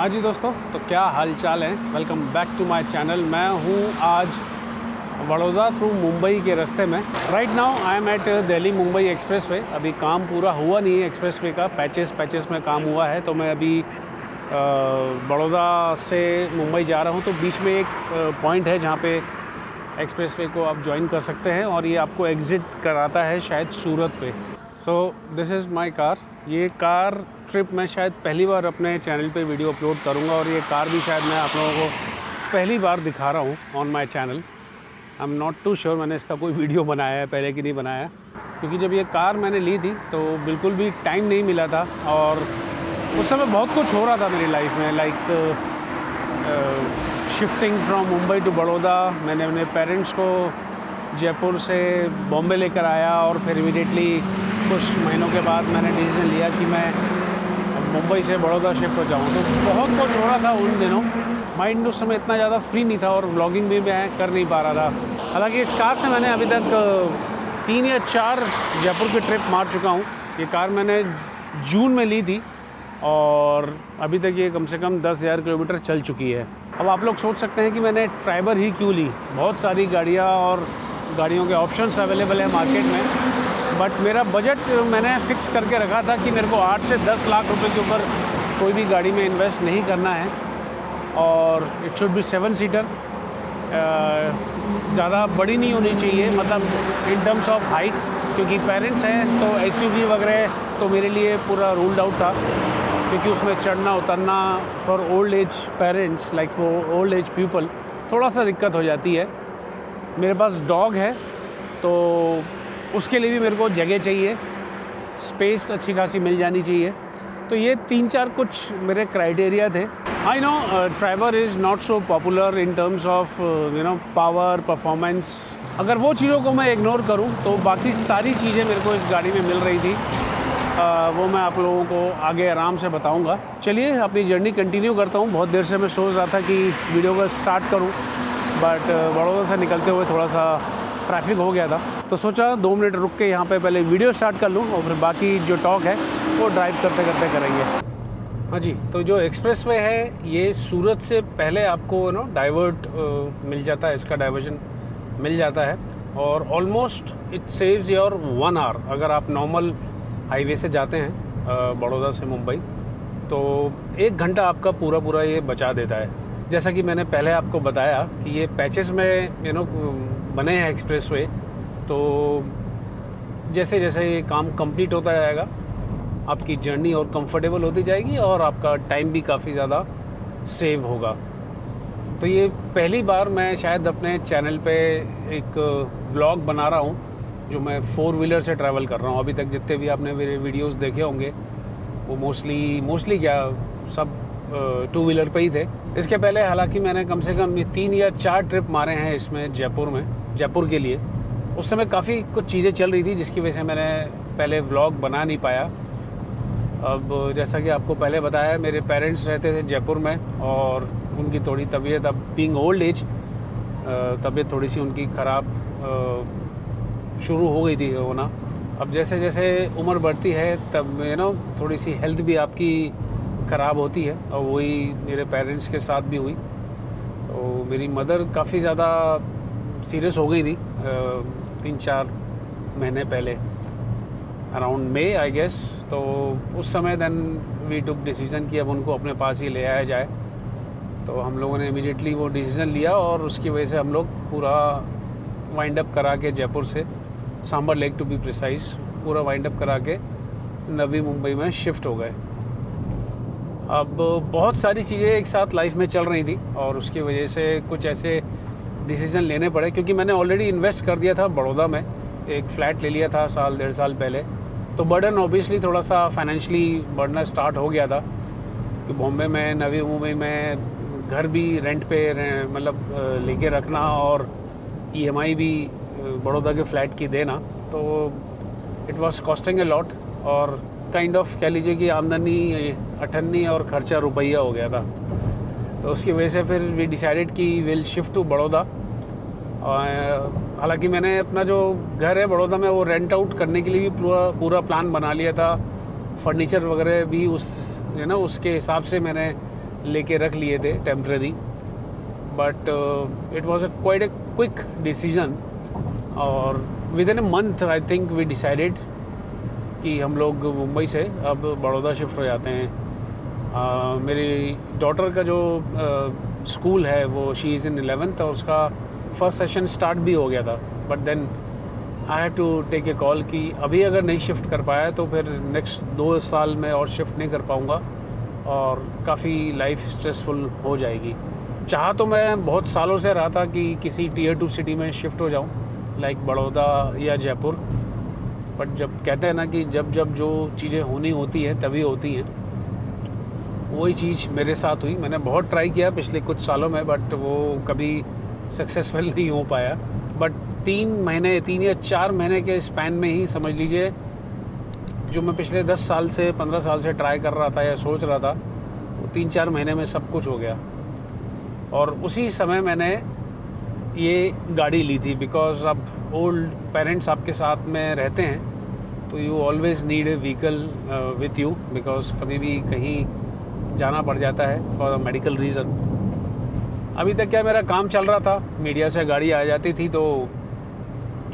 हाँ जी दोस्तों, तो क्या हाल चाल है। Welcome back to my channel. मैं हूँ आज बड़ौदा थ्रू मुंबई के रास्ते में। Right now I am at Delhi Mumbai expressway. अभी काम पूरा हुआ नहीं है एक्सप्रेसवे का, पैचेस में काम हुआ है। तो मैं अभी बड़ौदा से मुंबई जा रहा हूँ। तो बीच में एक पॉइंट है जहाँ पे एक्सप्रेसवे को आप ज्वाइन कर सकते हैं और ये आपको एग्ज़िट कराता है शायद सूरत पे। So this is my car. ये कार ट्रिप मैं शायद पहली बार अपने चैनल पे वीडियो अपलोड करूँगा और ये कार भी शायद मैं आप लोगों को पहली बार दिखा रहा हूँ on my channel. I am not too sure मैंने इसका कोई वीडियो बनाया है पहले कि नहीं बनाया, क्योंकि जब ये कार मैंने ली थी तो बिल्कुल भी टाइम नहीं मिला था और उस समय बहुत कुछ हो रहा था मेरी लाइफ में। Like shifting from Mumbai to Baroda. मैंने अपने पेरेंट्स को जयपुर से बॉम्बे लेकर आया और फिर इमीडिएटली कुछ महीनों के बाद मैंने डिसीजन लिया कि मैं मुंबई से बड़ौदा शिफ्ट हो जाऊँ। तो बहुत कुछ हो रहा था उन दिनों। माइंड उस समय इतना ज़्यादा फ्री नहीं था और व्लॉगिंग भी मैं कर नहीं पा रहा था। हालांकि इस कार से मैंने अभी तक 3 या 4 जयपुर की ट्रिप मार चुका हूँ। ये कार मैंने जून में ली थी और अभी तक ये कम से कम 10,000 किलोमीटर चल चुकी है। अब आप लोग सोच सकते हैं कि मैंने ट्राइबर ही क्यों ली। बहुत सारी गाड़ियाँ और गाड़ियों के ऑप्शंस अवेलेबल है मार्केट में, बट मेरा बजट मैंने फ़िक्स करके रखा था कि मेरे को 8 से 10 लाख रुपए के ऊपर कोई भी गाड़ी में इन्वेस्ट नहीं करना है और इट शुड बी 7 सीटर। ज़्यादा बड़ी नहीं होनी चाहिए, मतलब इन टर्म्स ऑफ हाइट, क्योंकि पेरेंट्स हैं तो एसयूवी वगैरह तो मेरे लिए पूरा रूल्ड आउट था, क्योंकि उसमें चढ़ना उतरना for old age parents, like for old age people थोड़ा सा दिक्कत हो जाती है। मेरे पास डॉग है तो उसके लिए भी मेरे को जगह चाहिए, स्पेस अच्छी खासी मिल जानी चाहिए। तो ये 3-4 कुछ मेरे क्राइटेरिया थे। I know Triber is not so popular in terms of power performance. अगर वो चीज़ों को मैं इग्नोर करूं तो बाकी सारी चीज़ें मेरे को इस गाड़ी में मिल रही थी। वो मैं आप लोगों को आगे आराम से बताऊंगा। चलिए अपनी जर्नी कंटिन्यू करता हूं। बहुत देर से मैं सोच रहा था कि वीडियो को स्टार्ट करूं, बट बड़ौदा से निकलते हुए थोड़ा सा ट्रैफिक हो गया था, तो सोचा 2 मिनट रुक के यहाँ पे पहले वीडियो स्टार्ट कर लूँ और फिर बाकी जो टॉक है वो ड्राइव करते करते करेंगे। हाँ जी, तो जो एक्सप्रेसवे है ये सूरत से पहले आपको डाइवर्ट मिल जाता है, इसका डाइवर्जन मिल जाता है और almost it saves your 1 hour. अगर आप नॉर्मल हाईवे से जाते हैं बड़ौदा से मुंबई तो 1 घंटा आपका पूरा ये बचा देता है। जैसा कि मैंने पहले आपको बताया कि ये पैचेस में बने हैं एक्सप्रेसवे, तो जैसे जैसे ये काम कंप्लीट होता जाएगा आपकी जर्नी और कंफर्टेबल होती जाएगी और आपका टाइम भी काफ़ी ज़्यादा सेव होगा। तो ये पहली बार मैं शायद अपने चैनल पे एक व्लॉग बना रहा हूँ जो मैं 4 व्हीलर से ट्रैवल कर रहा हूँ। अभी तक जितने भी आपने मेरे वीडियोस देखे होंगे वो मोस्टली क्या सब 2 व्हीलर पे ही थे। इसके पहले हालांकि मैंने कम से कम 3 या 4 ट्रिप मारे हैं इसमें जयपुर के लिए। उस समय काफ़ी कुछ चीज़ें चल रही थी जिसकी वजह से मैंने पहले व्लॉग बना नहीं पाया। अब जैसा कि आपको पहले बताया, मेरे पेरेंट्स रहते थे जयपुर में और उनकी थोड़ी तबीयत, अब बीइंग ओल्ड एज, तबीयत थोड़ी सी उनकी ख़राब शुरू हो गई थी होना। अब जैसे जैसे उम्र बढ़ती है तब थोड़ी सी हेल्थ भी आपकी ख़राब होती है और वही मेरे पेरेंट्स के साथ भी हुई। तो मेरी मदर काफ़ी ज़्यादा सीरियस हो गई थी 3-4 महीने पहले, अराउंड मई आई गेस। तो उस समय देन वी टुक डिसीज़न कि अब उनको अपने पास ही ले आया जाए। तो हम लोगों ने इमीडिएटली वो डिसीज़न लिया और उसकी वजह से हम लोग पूरा वाइंड अप करा के जयपुर से Sambhar lake to be precise पूरा वाइंड अप करा के नवी मुंबई में शिफ्ट हो गए। अब बहुत सारी चीज़ें एक साथ लाइफ में चल रही थी और उसकी वजह से कुछ ऐसे डिसीज़न लेने पड़े, क्योंकि मैंने ऑलरेडी इन्वेस्ट कर दिया था बड़ौदा में, एक फ़्लैट ले लिया था 1.5 साल पहले। तो बर्डन ऑब्वियसली थोड़ा सा फाइनेंशियली बढ़ना स्टार्ट हो गया था कि बॉम्बे में, नवी मुंबई में घर भी रेंट पे मतलब लेके रखना और EMI भी बड़ौदा के फ़्लैट की देना, तो it was costing a lot और काइंड ऑफ कह लीजिए कि आमदनी 98 और खर्चा रुपया हो गया था। तो उसकी वजह से फिर वी डिसाइडेड कि विल शिफ्ट टू बड़ौदा। हालांकि मैंने अपना जो घर है बड़ौदा में वो रेंट आउट करने के लिए भी पूरा प्लान बना लिया था। फर्नीचर वगैरह भी उसके हिसाब से मैंने लेके रख लिए थे temporary, but it was quite a quick decision. और within a month I think we decided कि हम लोग मुंबई से अब बड़ौदा शिफ्ट हो जाते हैं। मेरी डॉटर का जो स्कूल है वो शी इज़ इन 11th और उसका फर्स्ट सेशन स्टार्ट भी हो गया था, but then I have to take a call कि अभी अगर नहीं शिफ्ट कर पाया तो फिर नेक्स्ट 2 साल में और शिफ्ट नहीं कर पाऊँगा और काफ़ी लाइफ स्ट्रेसफुल हो जाएगी। चाह तो मैं बहुत सालों से रहा था कि किसी Tier 2 सिटी में शिफ्ट हो जाऊँ, लाइक बड़ौदा या जयपुर, बट जब कहते हैं ना कि जब जब जो चीज़ें होनी होती हैं तभी होती हैं, वही चीज़ मेरे साथ हुई। मैंने बहुत ट्राई किया पिछले कुछ सालों में, बट वो कभी सक्सेसफुल नहीं हो पाया। बट 3 या 4 महीने के स्पैन में ही समझ लीजिए, जो मैं पिछले 10 साल से 15 साल से ट्राई कर रहा था या सोच रहा था, वो 3-4 महीने में सब कुछ हो गया। और उसी समय मैंने ये गाड़ी ली थी, बिकॉज़ अब ओल्ड पेरेंट्स आपके साथ में रहते हैं तो you always need a vehicle with you, because कभी भी कहीं जाना पड़ जाता है फॉर मेडिकल रीज़न। अभी तक क्या मेरा काम चल रहा था, मीडिया से गाड़ी आ जाती थी तो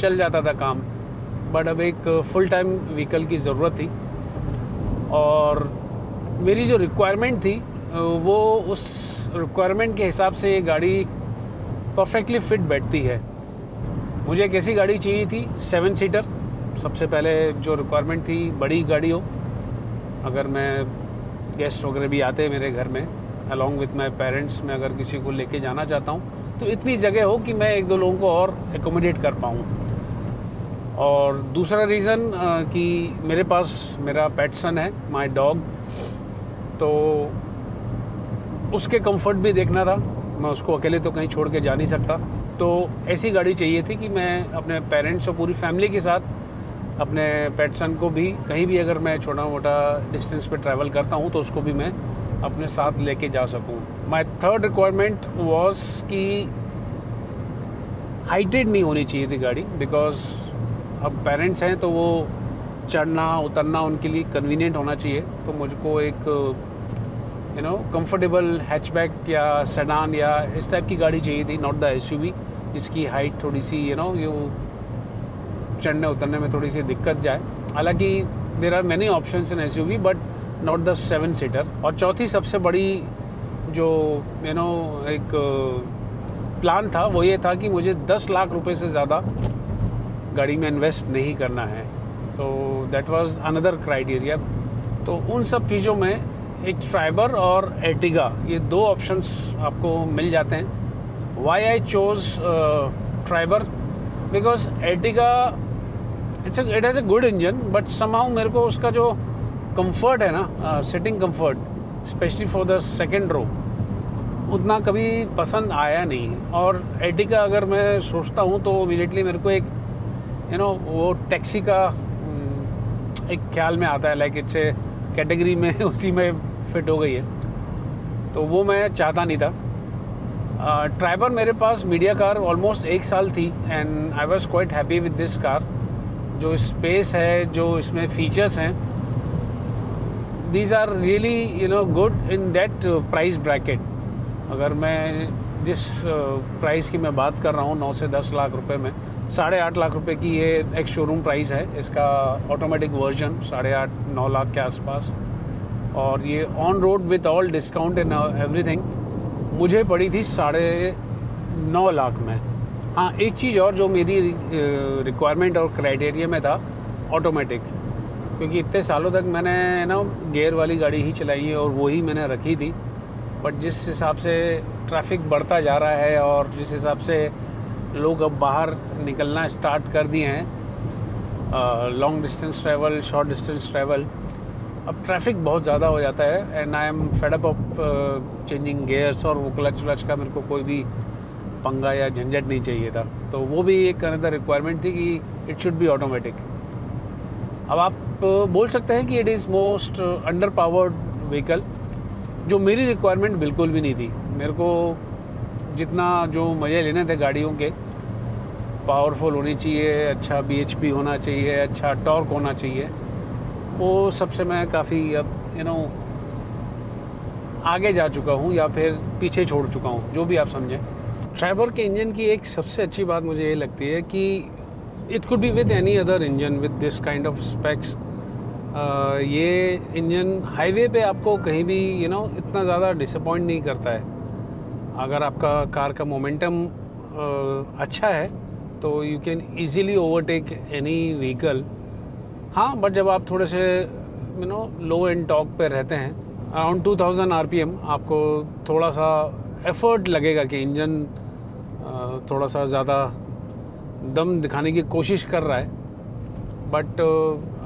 चल जाता था काम, बट अब एक फुल टाइम व्हीकल की ज़रूरत थी। और मेरी जो रिक्वायरमेंट थी वो उस रिक्वायरमेंट के हिसाब से ये गाड़ी परफेक्टली फिट बैठती है। मुझे एक ऐसी गाड़ी चाहिए थी 7 सीटर। सबसे पहले जो रिक्वायरमेंट थी, बड़ी गाड़ी हो, अगर मैं गेस्ट वगैरह भी आते हैं मेरे घर में अलॉन्ग विथ माई पेरेंट्स, मैं अगर किसी को लेके जाना चाहता हूँ तो इतनी जगह हो कि मैं 1-2 लोगों को और एकोमोडेट कर पाऊँ। और दूसरा रीज़न कि मेरे पास मेरा पेट सन है, माय डॉग, तो उसके कंफर्ट भी देखना था। मैं उसको अकेले तो कहीं छोड़ के जा नहीं सकता, तो ऐसी गाड़ी चाहिए थी कि मैं अपने पेरेंट्स और पूरी फैमिली के साथ अपने पेट सन को भी कहीं भी अगर मैं छोटा मोटा डिस्टेंस पे ट्रैवल करता हूँ तो उसको भी मैं अपने साथ लेके जा सकूँ। माय थर्ड रिक्वायरमेंट वाज कि हाइटेड नहीं होनी चाहिए थी गाड़ी, बिकॉज़ अब पेरेंट्स हैं तो वो चढ़ना उतरना उनके लिए कन्वीनियंट होना चाहिए। तो मुझको एक कंफर्टेबल हैचबैक या सेडान या इस टाइप की गाड़ी चाहिए थी, नॉट द SUV जिसकी हाइट थोड़ी सी यू चढ़ने उतरने में थोड़ी सी दिक्कत जाए। हालांकि there are many options in SUV but not the 7 seater. और चौथी सबसे बड़ी जो एक प्लान था वो ये था कि मुझे 10 लाख रुपए से ज़्यादा गाड़ी में इन्वेस्ट नहीं करना है। So that was another criteria. तो उन सब चीज़ों में एक ट्राइबर और एर्टिगा, ये 2 ऑप्शंस आपको मिल जाते हैं। Why I chose Triber, because Ertiga it has a good engine, but somehow मेरे को उसका जो कंफर्ट है ना, seating comfort specially for the second row, उतना कभी पसंद आया नहीं। और एर्टिगा अगर मैं सोचता हूँ तो इमीडिएटली मेरे को एक वो टैक्सी का एक ख्याल में आता है, लाइक इट्स ए कैटेगरी में उसी में फिट हो गई है, तो वो मैं चाहता नहीं था। ट्राइबर मेरे पास मीडिया कार ऑलमोस्ट 1 साल थी and I was quite happy with this car. जो स्पेस है, जो इसमें फीचर्स हैं, these are really good in that price bracket. अगर मैं जिस प्राइस की मैं बात कर रहा हूँ 9 से 10 लाख रुपए में, 8.5 लाख रुपए की ये एक शोरूम प्राइस है इसका ऑटोमेटिक वर्जन, 8.5-9 लाख के आसपास। और ये on road with all discount and everything मुझे पड़ी थी 9.5 लाख में। हाँ, एक चीज़ और जो मेरी रिक्वायरमेंट और क्राइटेरिया में था, ऑटोमेटिक, क्योंकि इतने सालों तक मैंने गियर वाली गाड़ी ही चलाई है और वही मैंने रखी थी। बट जिस हिसाब से ट्रैफिक बढ़ता जा रहा है और जिस हिसाब से लोग अब बाहर निकलना स्टार्ट कर दिए हैं, long distance travel, short distance travel, अब ट्रैफिक बहुत ज़्यादा हो जाता है and I am fed up of changing gears. और वो क्लच व्लच का मेरे को कोई भी पंगा या झंझट नहीं चाहिए था, तो वो भी एक अनदर रिक्वायरमेंट थी कि इट शुड बी ऑटोमेटिक। अब आप बोल सकते हैं कि it is most under powered vehicle, जो मेरी रिक्वायरमेंट बिल्कुल भी नहीं थी। मेरे को जितना जो मज़े लेने थे गाड़ियों के, पावरफुल होनी चाहिए, अच्छा BHP होना चाहिए, अच्छा टॉर्क होना चाहिए, वो सबसे मैं काफ़ी अब आगे जा चुका हूँ या फिर पीछे छोड़ चुका हूँ, जो भी आप समझें। ट्राइबर के इंजन की एक सबसे अच्छी बात मुझे ये लगती है कि it could be with any other engine with this kind of specs. ये इंजन हाईवे पे आपको कहीं भी इतना ज़्यादा डिसअपॉइंट नहीं करता है। अगर आपका कार का मोमेंटम अच्छा है तो you can easily overtake any vehicle. हाँ, बट जब आप थोड़े से लो एंड टॉप पे रहते हैं, अराउंड 2000 RPM, आपको थोड़ा सा एफर्ट लगेगा कि इंजन थोड़ा सा ज़्यादा दम दिखाने की कोशिश कर रहा है। बट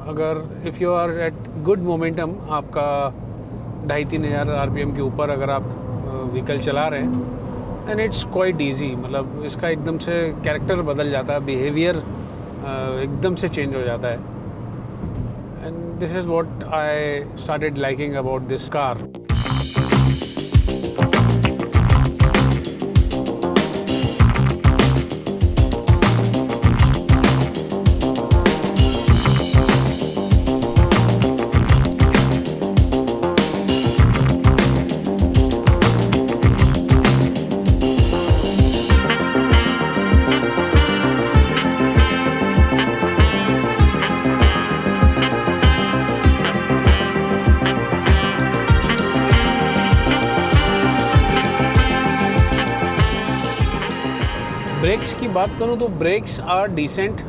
अगर if you are at good momentum, आपका 2500-3000 RPM के ऊपर अगर आप व्हीकल चला रहे हैं, एंड इट्स क्वाइट ईजी। मतलब इसका एकदम से कैरेक्टर बदल जाता है, बिहेवियर एकदम से चेंज हो जाता है। And this is what I started liking about this car. Brakes की बात करूं तो ब्रेक्स आर डिसेंट।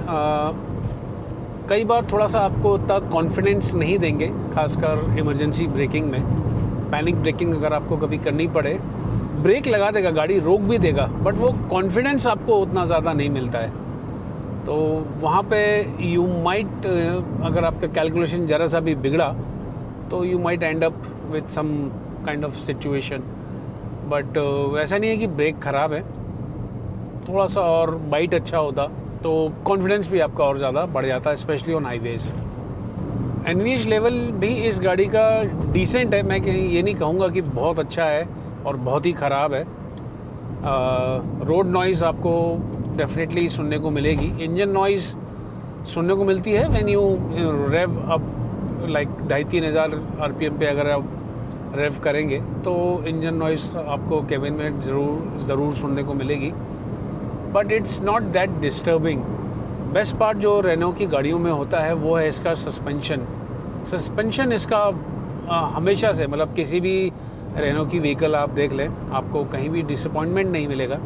कई बार थोड़ा सा आपको उतना कॉन्फिडेंस नहीं देंगे, खासकर इमरजेंसी ब्रेकिंग में। पैनिक ब्रेकिंग अगर आपको कभी करनी पड़े, ब्रेक लगा देगा, गाड़ी रोक भी देगा, बट वो कॉन्फिडेंस आपको उतना ज़्यादा नहीं मिलता है। तो वहाँ पे यू माइट, अगर आपका कैलकुलेशन ज़रा सा भी बिगड़ा तो you might end up with some kind of situation. But ऐसा नहीं है कि ब्रेक ख़राब है। थोड़ा सा और बाइट अच्छा होता तो कॉन्फिडेंस भी आपका और ज़्यादा बढ़ जाता, specially on highways. NVH level भी इस गाड़ी का डिसेंट है। मैं कहीं ये नहीं कहूँगा कि बहुत अच्छा है और बहुत ही ख़राब है। रोड नॉइज़ आपको डेफिनेटली सुनने को मिलेगी। इंजन नॉइज़ सुनने को मिलती है when you rev up like 2500-3000 RPM पे अगर आप रेव करेंगे तो इंजन नॉइज़ आपको केबिन में ज़रूर सुनने को मिलेगी, but it's not that disturbing. Best part जो रेनो की गाड़ियों में होता है वो है इसका सस्पेंशन इसका हमेशा से, मतलब किसी भी रेनो की व्हीकल आप देख लें, आपको कहीं भी डिसअपॉइंटमेंट नहीं मिलेगा।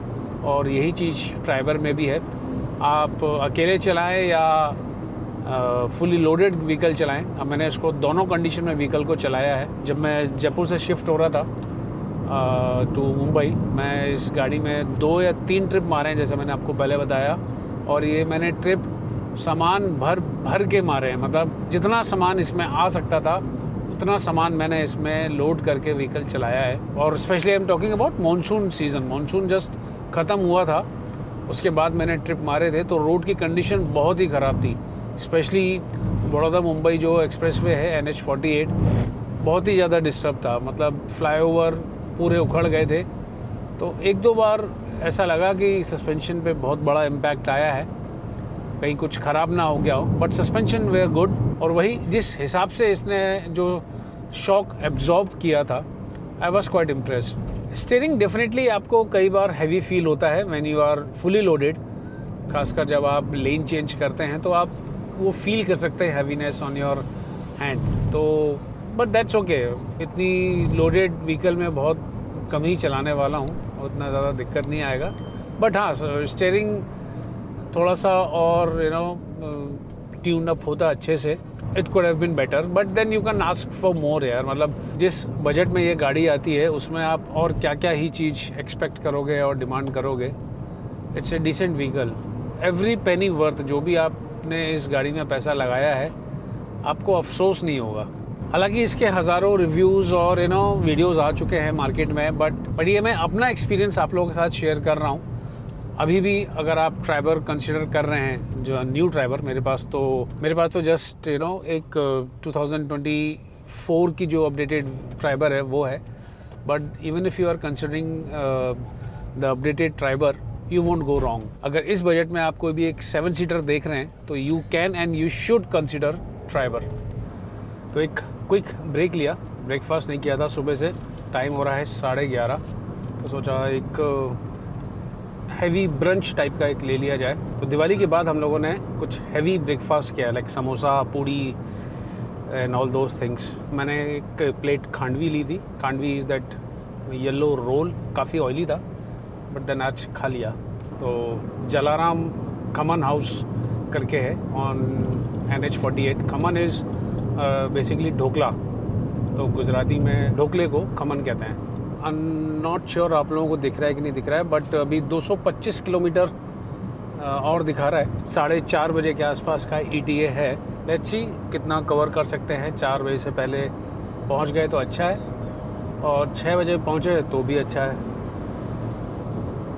और यही चीज़ ट्राइबर में भी है। आप अकेले चलाएं या फुली लोडेड व्हीकल चलाएं। अब मैंने इसको दोनों कंडीशन में व्हीकल को चलाया है। जब मैं जयपुर से शिफ्ट हो रहा था टू मुंबई, मैं इस गाड़ी में 2 या 3 ट्रिप मारे हैं, जैसे मैंने आपको पहले बताया। और ये मैंने ट्रिप सामान भर के मारे हैं। मतलब जितना सामान इसमें आ सकता था उतना सामान मैंने इसमें लोड करके व्हीकल चलाया है। और specially I am talking about monsoon season. Monsoon just ख़त्म हुआ था, उसके बाद मैंने ट्रिप मारे थे, तो रोड की कंडीशन बहुत ही ख़राब थी। स्पेशली बड़ौदा मुंबई जो एक्सप्रेसवे है NH-48 बहुत ही ज़्यादा डिस्टर्ब था। मतलब फ्लाईओवर पूरे उखड़ गए थे। तो 1-2 बार ऐसा लगा कि सस्पेंशन पे बहुत बड़ा इम्पैक्ट आया है, कहीं कुछ ख़राब ना हो गया हो। But suspension were good. और वही जिस हिसाब से इसने जो शॉक एब्जॉर्ब किया था, I was quite impressed. Steering definitely आपको कई बार हैवी फील होता है when you are fully loaded, खासकर जब आप लेन चेंज करते हैं तो आप वो फील कर सकते हैं हैवीनेस ऑन योर हैंड। तो बट दैट्स ओके। इतनी लोडेड व्हीकल में बहुत कम ही चलाने वाला हूँ, उतना ज़्यादा दिक्कत नहीं आएगा। बट हाँ, स्टीयरिंग थोड़ा सा और ट्यून अप होता अच्छे से, it could have been better. But then you can ask for more यार। मतलब जिस बजट में ये गाड़ी आती है उसमें आप और क्या क्या ही चीज़ एक्सपेक्ट करोगे और डिमांड करोगे। It's a decent vehicle, every penny worth. जो भी आपने इस गाड़ी में पैसा लगाया है आपको अफसोस नहीं होगा। हालांकि इसके हज़ारों रिव्यूज़ और वीडियोज़ आ चुके हैं मार्केट में, बट ये मैं अपना एक्सपीरियंस आप लोगों के साथ शेयर कर रहा हूँ। अभी भी अगर आप ट्राइबर कंसिडर कर रहे हैं, जो न्यू ट्राइबर, मेरे पास तो जस्ट एक 2024 की जो अपडेटेड ट्राइबर है वो है। But even if you are considering the updated Triber, you won't go wrong. अगर इस बजट में आप कोई भी एक 7 सीटर देख रहे हैं तो you can and you should consider Triber. तो एक क्विक ब्रेक लिया, ब्रेकफास्ट नहीं किया था सुबह से, टाइम हो रहा है 11:30, तो सोचा एक हैवी ब्रंच टाइप का एक ले लिया जाए। तो दिवाली के बाद हम लोगों ने कुछ हैवी ब्रेकफास्ट किया, like samosa, puri and all those things. मैंने एक प्लेट खांडवी ली थी। Khandvi is that yellow roll, काफ़ी ऑयली था बट देन आज खा लिया। तो जलाराम खमन हाउस करके है on NH48। Khaman is basically dhokla, तो गुजराती में ढोकले को खमन कहते हैं। आई एम नॉट श्योर आप लोगों को दिख रहा है कि नहीं दिख रहा है, बट अभी 225 किलोमीटर और दिखा रहा है। 4:30 बजे के आसपास का ETA है। लेट्स सी कितना कवर कर सकते हैं। 4 बजे से पहले पहुंच गए तो अच्छा है, और 6 बजे पहुंचे तो भी अच्छा है।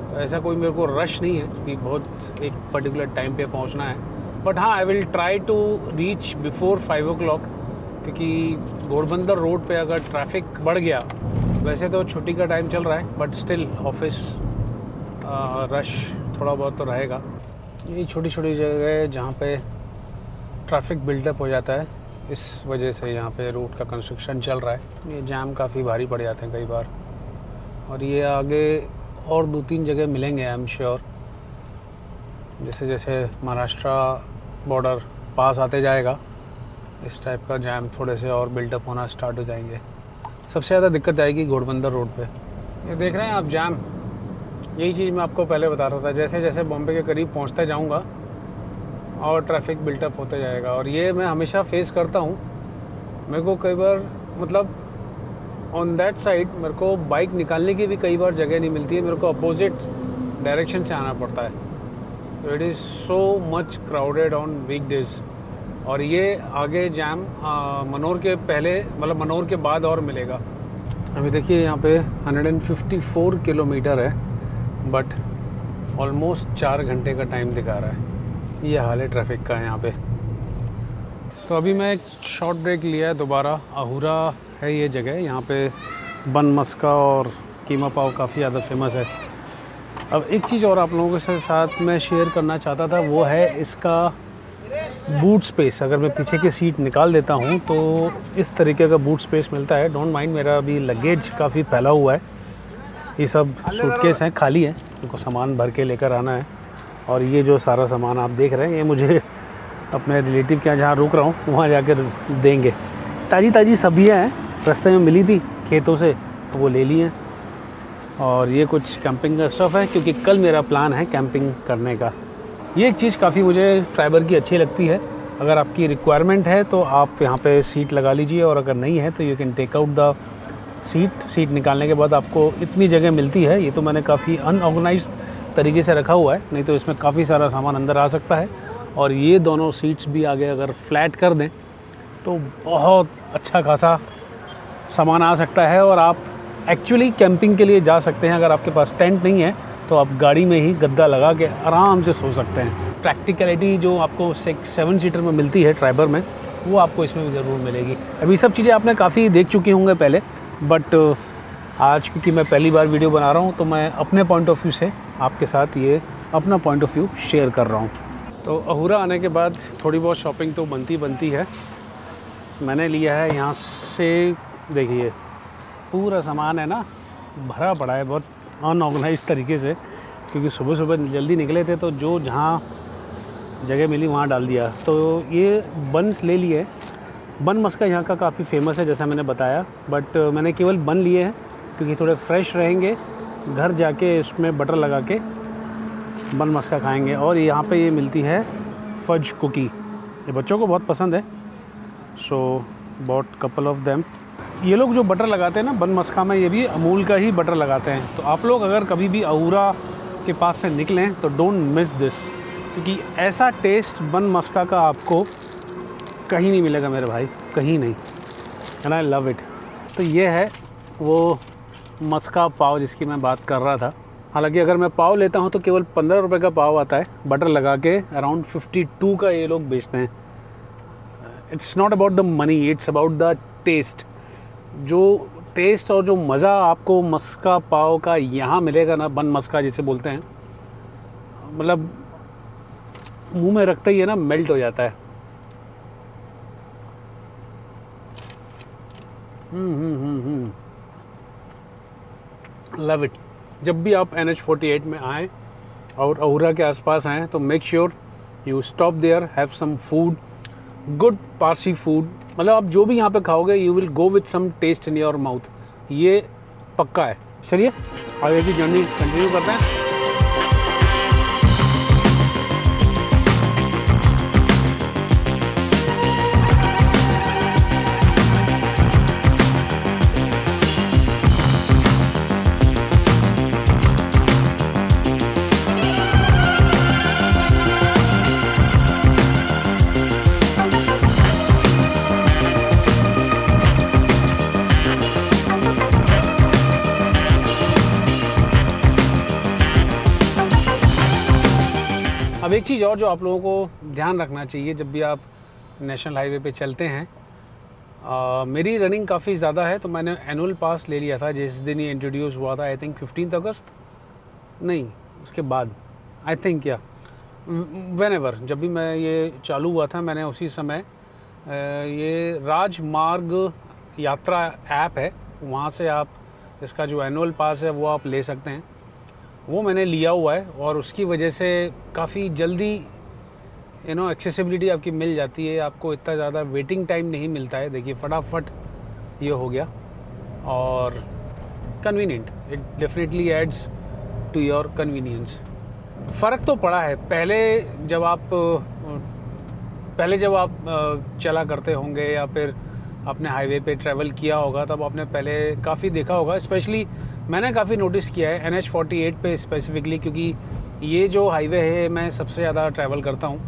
तो ऐसा कोई मेरे को रश नहीं है कि बहुत एक पर्टिकुलर टाइम पे पहुंचना है, बट हाँ, I will try to reach before 5 o'clock, क्योंकि घोड़बंदर रोड पे अगर ट्रैफिक बढ़ गया, वैसे तो छुट्टी का टाइम चल रहा है बट स्टिल ऑफिस रश थोड़ा बहुत तो रहेगा। यही छोटी छोटी जगह है जहाँ पे ट्रैफिक बिल्डअप हो जाता है, इस वजह से यहाँ पे रोड का कंस्ट्रक्शन चल रहा है। ये जाम काफ़ी भारी पड़ जाते हैं कई बार, और ये आगे और 2-3 जगह मिलेंगे आई एम श्योर। जैसे जैसे महाराष्ट्र बॉर्डर पास आते जाएगा, इस टाइप का जैम थोड़े से और बिल्डअप होना स्टार्ट हो जाएंगे। सबसे ज़्यादा दिक्कत आएगी घोड़बंदर रोड पे। ये देख रहे हैं आप जैम, यही चीज़ मैं आपको पहले बता रहा था। जैसे जैसे बॉम्बे के करीब पहुंचता जाऊंगा और ट्रैफिक बिल्डअप होता जाएगा, और ये मैं हमेशा फेस करता हूँ। मेरे को कई बार मतलब ऑन दैट साइड मेरे को बाइक निकालने की भी कई बार जगह नहीं मिलती है, मेरे को अपोजिट डायरेक्शन से आना पड़ता है। तो it is so much crowded on weekdays. और ये आगे जैम मनोर के पहले, मतलब मनोर के बाद और मिलेगा। अभी देखिए यहाँ पे 154 किलोमीटर है, बट ऑलमोस्ट 4 घंटे का टाइम दिखा रहा है। ये हाल है ट्रैफिक का यहाँ पे। तो अभी मैं एक शॉर्ट ब्रेक लिया है दोबारा। अहूरा है ये जगह, यहाँ पे बन मस्का और कीमा पाव काफ़ी ज़्यादा फेमस है। अब एक चीज़ और आप लोगों के साथ मैं शेयर करना चाहता था, वो है इसका बूट स्पेस। अगर मैं पीछे की सीट निकाल देता हूँ तो इस तरीके का बूट स्पेस मिलता है। डोंट माइंड, मेरा अभी लगेज काफ़ी फैला हुआ है। ये सब सूटकेस हैं, खाली हैं, उनको सामान भर के लेकर आना है। और ये जो सारा सामान आप देख रहे हैं, ये मुझे अपने रिलेटिव के यहाँ जहाँ रुक रहा हूँ वहाँ जाकर देंगे। ताज़ी ताज़ी सब्जियाँ हैं, रास्ते में मिली थी खेतों से, तो वो ले ली हैं। और ये कुछ कैंपिंग का स्टफ़ है, क्योंकि कल मेरा प्लान है कैंपिंग करने का। ये एक चीज़ काफ़ी मुझे ट्राइबर की अच्छी लगती है। अगर आपकी रिक्वायरमेंट है तो आप यहाँ पे सीट लगा लीजिए, और अगर नहीं है तो you can take out the seat निकालने के बाद आपको इतनी जगह मिलती है। ये तो मैंने काफ़ी अनऑर्गेनाइज्ड तरीके से रखा हुआ है, नहीं तो इसमें काफ़ी सारा सामान अंदर आ सकता है। और ये दोनों सीट्स भी आगे अगर फ्लैट कर दें तो बहुत अच्छा खासा सामान आ सकता है, और आप एक्चुअली कैंपिंग के लिए जा सकते हैं। अगर आपके पास टेंट नहीं है तो आप गाड़ी में ही गद्दा लगा के आराम से सो सकते हैं। प्रैक्टिकलिटी जो आपको 7 सीटर में मिलती है ट्राइबर में, वो आपको इसमें भी ज़रूर मिलेगी। अभी सब चीज़ें आपने काफ़ी देख चुकी होंगे पहले, बट आज क्योंकि मैं पहली बार वीडियो बना रहा हूँ तो मैं अपने पॉइंट ऑफ व्यू से आपके साथ ये अपना पॉइंट ऑफ व्यू शेयर कर रहा हूँ। तो अहूरा आने के बाद थोड़ी बहुत शॉपिंग तो बनती है। मैंने लिया है यहाँ से, देखिए पूरा सामान है ना भरा पड़ा है, बहुत अनऑर्गेनाइज तरीके से, क्योंकि सुबह सुबह जल्दी निकले थे तो जो जहाँ जगह मिली वहाँ डाल दिया। तो ये बन्स ले लिए। बन मस्का यहाँ का काफ़ी फेमस है जैसा मैंने बताया, बट मैंने केवल बन लिए हैं क्योंकि थोड़े फ्रेश रहेंगे। घर जाके इसमें बटर लगा के बन मस्का खाएंगे। और यहाँ पे ये मिलती है फज कुकी, ये बच्चों को बहुत पसंद है, सो बॉट कपल ऑफ देम। ये लोग जो बटर लगाते हैं ना बन मस्का में, ये भी अमूल का ही बटर लगाते हैं। तो आप लोग अगर कभी भी अहूरा के पास से निकलें तो डोंट मिस दिस, क्योंकि ऐसा टेस्ट बन मस्का का आपको कहीं नहीं मिलेगा मेरे भाई, कहीं नहीं। And I love it. तो ये है वो मस्का पाव जिसकी मैं बात कर रहा था। हालांकि अगर मैं पाव लेता हूँ तो केवल 15 रुपये का पाव आता है, बटर लगा के अराउंड 52 का ये लोग बेचते हैं। It's not about the money, it's about the taste. जो टेस्ट और जो मज़ा आपको मस्का पाव का यहाँ मिलेगा ना, बन मस्का जिसे बोलते हैं, मतलब मुंह में रखते ही है ना मेल्ट हो जाता है। Love it. जब भी आप NH48 में आएँ और अहूरा के आसपास आएँ तो make sure you stop there, have some food, good Parsi food. मतलब आप जो भी यहाँ पे खाओगे you will go with some taste in your mouth, ये पक्का है। चलिए आगे की जर्नी कंटिन्यू करते हैं। अब एक चीज़ और जो आप लोगों को ध्यान रखना चाहिए जब भी आप नेशनल हाईवे पे चलते हैं, मेरी रनिंग काफ़ी ज़्यादा है तो मैंने एनुअल पास ले लिया था जिस दिन ये इंट्रोड्यूस हुआ था, आई थिंक 15 अगस्त, नहीं उसके बाद आई थिंक, या व्हेनेवर जब भी मैं ये चालू हुआ था मैंने उसी समय ये राजमार्ग यात्रा ऐप है, वहाँ से आप इसका जो एनुअल पास है वो आप ले सकते हैं, वो मैंने लिया हुआ है और उसकी वजह से काफ़ी जल्दी एक्सेसिबिलिटी आपकी मिल जाती है, आपको इतना ज़्यादा वेटिंग टाइम नहीं मिलता है। देखिए फटाफट ये हो गया और convenient, it definitely adds to your convenience. फ़र्क तो पड़ा है, पहले जब आप चला करते होंगे या फिर आपने हाईवे पे ट्रैवल किया होगा तब आपने पहले काफ़ी देखा होगा, स्पेशली मैंने काफ़ी नोटिस किया है NH48 पे स्पेसिफिकली, क्योंकि ये जो हाईवे है मैं सबसे ज़्यादा ट्रैवल करता हूँ।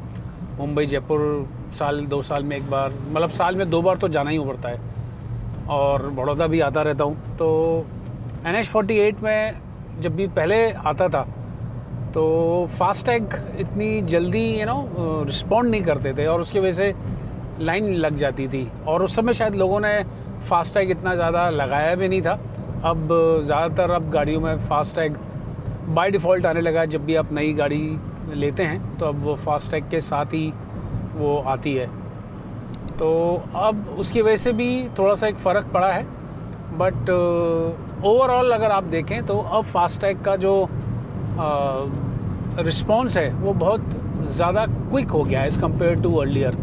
मुंबई जयपुर 2 साल में एक बार, मतलब साल में 2 बार तो जाना ही पड़ता है और बड़ौदा भी आता रहता हूँ। तो NH48 में जब भी पहले आता था तो फास्टैग इतनी जल्दी रिस्पॉन्ड नहीं करते थे और उसकी वजह से लाइन लग जाती थी और उस समय शायद लोगों ने फास्टैग इतना ज़्यादा लगाया भी नहीं था। अब ज़्यादातर अब गाड़ियों में फास्टैग बाय डिफ़ॉल्ट आने लगा है, जब भी आप नई गाड़ी लेते हैं तो अब वो फास्टैग के साथ ही वो आती है, तो अब उसकी वजह से भी थोड़ा सा एक फ़र्क पड़ा है। बट ओवरऑल अगर आप देखें तो अब फास्टैग का जो रिस्पॉन्स है वो बहुत ज़्यादा क्विक हो गया है as compared to earlier.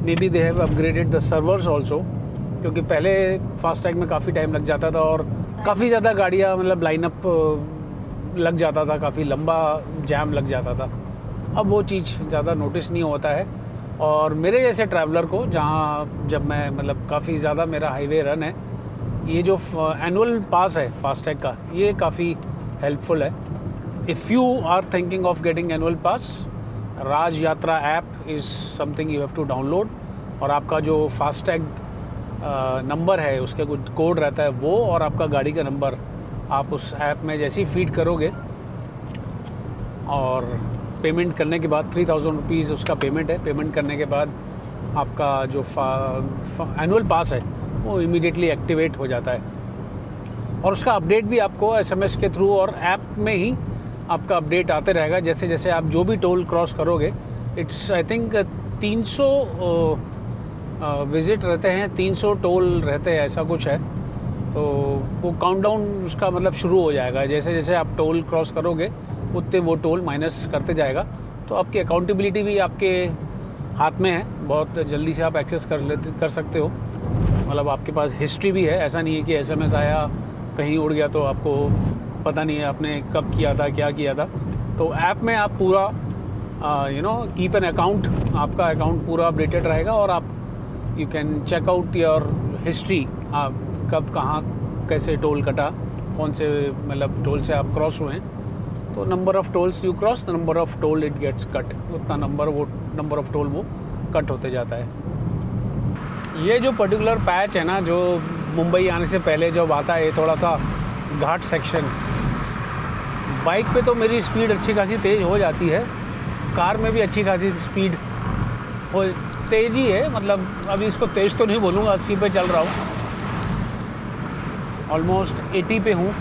Maybe they have upgraded the servers also, क्योंकि पहले फास्टैग में काफ़ी टाइम लग जाता था और काफ़ी ज़्यादा गाड़ियाँ मतलब लाइनअप लग जाता था, काफ़ी लंबा जैम लग जाता था। अब वो चीज़ ज़्यादा नोटिस नहीं होता है और मेरे जैसे ट्रैवलर को, जहाँ जब मैं मतलब काफ़ी ज़्यादा मेरा हाईवे रन है, ये जो एनुअल पास है फास्टैग का ये काफ़ी हेल्पफुल है। If you are thinking of getting annual pass, Raj Yatra app is something you have to download और आपका जो फास्टैग नंबर है उसके कुछ कोड रहता है वो और आपका गाड़ी का नंबर आप उस ऐप में जैसे ही फीड करोगे और पेमेंट करने के बाद 3000 रुपीज़ उसका पेमेंट है, पेमेंट करने के बाद आपका जो एनुअल पास है वो इमीडिएटली एक्टिवेट हो जाता है और उसका अपडेट भी आपको SMS के थ्रू और ऐप में ही आपका अपडेट आते रहेगा जैसे जैसे आप जो भी टोल क्रॉस करोगे। इट्स आई थिंक 300 विज़िट रहते हैं, 300 टोल रहते हैं, ऐसा कुछ है। तो वो काउंटडाउन उसका मतलब शुरू हो जाएगा, जैसे जैसे आप टोल क्रॉस करोगे उतने वो टोल माइनस करते जाएगा। तो आपकी अकाउंटेबिलिटी भी आपके हाथ में है, बहुत जल्दी से आप एक्सेस कर सकते हो। मतलब आपके पास हिस्ट्री भी है, ऐसा नहीं है कि SMS आया कहीं उड़ गया तो आपको पता नहीं है आपने कब किया था क्या किया था। तो ऐप में आप पूरा कीप एन अकाउंट, आपका अकाउंट पूरा अपडेटेड रहेगा और आप you can check out your history, आप कब कहाँ कैसे टोल कटा, कौन से मतलब टोल से आप क्रॉस हुए हैं। तो number of tolls you cross, number of toll it gets cut, उतना नंबर ऑफ़ टोल वो कट होते जाता है। ये जो पर्टिकुलर पैच है ना, जो मुंबई आने से पहले जब आता है, थोड़ा सा घाट सेक्शन, बाइक पे तो मेरी स्पीड अच्छी खासी तेज़ हो जाती है, कार में भी अच्छी खासी स्पीड हो, तेज़ ही है, मतलब अभी इसको तेज़ तो नहीं बोलूँगा, 80 पे चल रहा हूँ, ऑलमोस्ट 80 पे हूँ।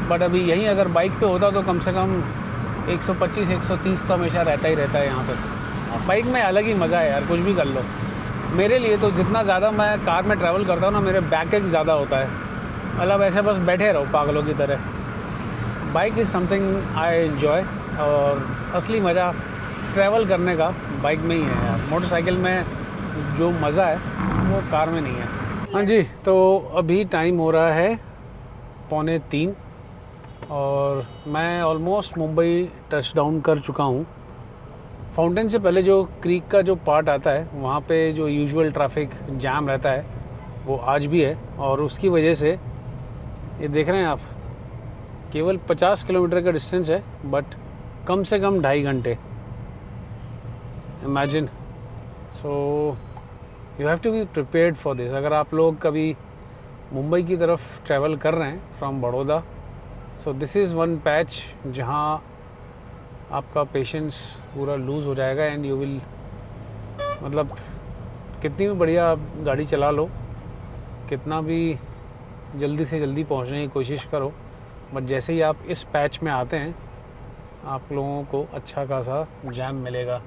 बट अभी यहीं अगर बाइक पे होता तो कम से कम 125-130 तो हमेशा रहता ही रहता है यहाँ पर। बाइक में अलग ही मज़ा है यार, कुछ भी कर लो। मेरे लिए तो जितना ज़्यादा मैं कार में ट्रैवल करता हूँ ना, मेरे बैक एक ज़्यादा होता है, मतलब ऐसे बस बैठे रहो पागलों की तरह, bike is something I enjoy, और असली मज़ा ट्रैवल करने का बाइक में ही है यार। मोटरसाइकिल में जो मज़ा है वो कार में नहीं है। हाँ जी, तो अभी टाइम हो रहा है 2:45 और मैं ऑलमोस्ट मुंबई टच डाउन कर चुका हूँ। फाउंटेन से पहले जो क्रीक का जो पार्ट आता है वहाँ पे जो यूजुअल ट्रैफिक जाम रहता है वो आज भी है, और उसकी वजह से ये देख रहे हैं आप, केवल 50 किलोमीटर का डिस्टेंस है बट कम से कम 2.5 घंटे। Imagine. So you have to be prepared for this. अगर आप लोग कभी मुंबई की तरफ ट्रैवल कर रहे हैं from Baroda, so this is one patch जहाँ आपका पेशेंस पूरा लूज़ हो जाएगा एंड यू विल, मतलब कितनी भी बढ़िया आप गाड़ी चला लो, कितना भी जल्दी से जल्दी पहुंचने की कोशिश करो, बट जैसे ही आप इस पैच में आते हैं आप लोगों को अच्छा खासा जैम मिलेगा।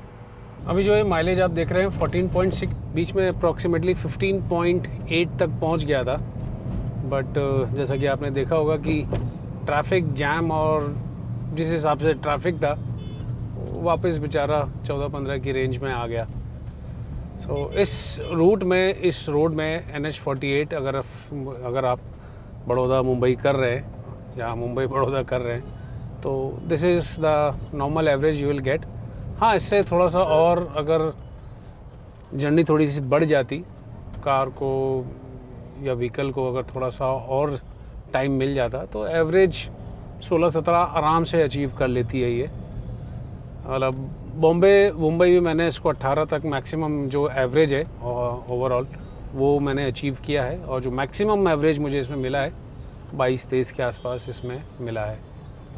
अभी जो है माइलेज आप देख रहे हैं 14.6, बीच में अप्रॉक्सीमेटली 15.8 तक पहुंच गया था, बट जैसा कि आपने देखा होगा कि ट्रैफिक जैम और जिस हिसाब से ट्रैफिक था वापस बेचारा 14-15 की रेंज में आ गया। सो इस रोड में NH48 अगर आप बड़ौदा मुंबई कर रहे हैं, जहाँ मुंबई बड़ौदा कर रहे हैं, तो this is the normal average you will get. हाँ, इससे थोड़ा सा और अगर जर्नी थोड़ी सी बढ़ जाती, कार को या व्हीकल को अगर थोड़ा सा और टाइम मिल जाता, तो एवरेज 16-17 आराम से अचीव कर लेती है ये। मतलब मुंबई भी मैंने इसको 18 तक मैक्सिमम जो एवरेज है ओवरऑल वो मैंने अचीव किया है, और जो मैक्सिमम एवरेज मुझे इसमें मिला है 22-23 के आसपास इसमें मिला है।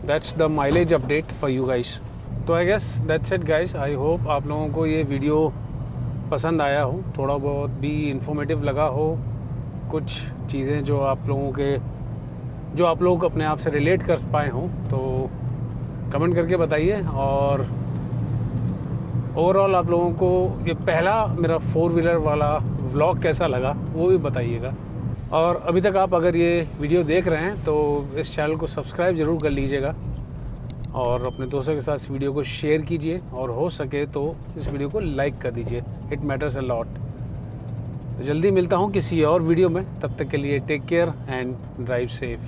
That's the mileage update for you guys. तो I guess that's it guys. I hope आप लोगों को ये वीडियो पसंद आया हो, थोड़ा बहुत भी इंफॉर्मेटिव लगा हो, कुछ चीज़ें जो आप लोग अपने आप से रिलेट कर पाए हों, तो कमेंट करके बताइए। और ओवरऑल आप लोगों को ये पहला मेरा 4 व्हीलर वाला व्लॉग कैसा लगा वो भी बताइएगा। और अभी तक आप अगर ये वीडियो देख रहे हैं तो इस चैनल को सब्सक्राइब ज़रूर कर लीजिएगा, और अपने दोस्तों के साथ इस वीडियो को शेयर कीजिए, और हो सके तो इस वीडियो को लाइक कर दीजिए। It matters a lot. तो जल्दी मिलता हूँ किसी और वीडियो में, तब तक के लिए take care and drive safe.